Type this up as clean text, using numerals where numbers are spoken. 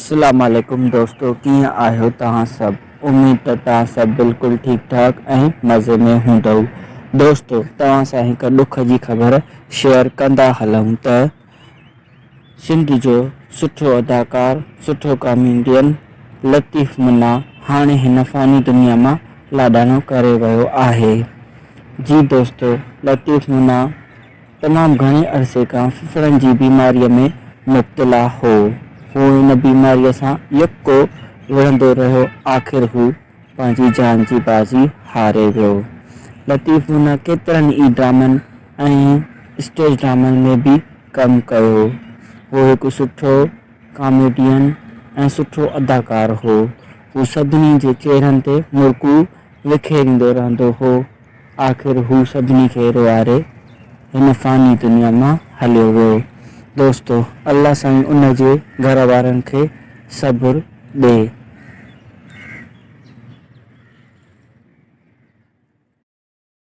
अस्सलाम वालेकुम दोस्तों, कीअं आहियो तव्हां सभु? उम्मीद त तव्हां सभु बिल्कुलु ठीकु ठाक ऐं मज़े में हूंदव। दोस्तों, तव्हां सां हिकु ॾुख जी ख़बर शेयर कंदा हलूं त सिंध जो सुठो अदाकार, सुठो कॉमेडियन लतीफ मुन्ना हाणे हिन फ़ानी दुनिया मां लाॾानो करे वियो आहे। जी दोस्तों, लतीफ मुन्ना तमामु घणे अरसे खां फिफड़नि जी बीमारीअ में मुब्तला हो। हिन बीमारीअ सां यको विढ़ंदो रहियो। आख़िर हू पंहिंजी जान जी बाज़ी हारे वियो। लतीफ मुन्ना केतिरनि ई ड्रामनि ऐं स्टेज ड्रामनि में बि कमु कयो। हू हिकु सुठो कॉमेडियन ऐं सुठो अदाकार हो। हू सभिनी जे चेहरनि ते मुर्कू विखेरींदो रहंदो हो। आख़िर हू सभिनी खे रुआरे हिन फ़ानी दुनिया मां हलियो वियो। दोस्तों, अल्लाह साईं उन जे घर वारनि खे सब्र ॾे।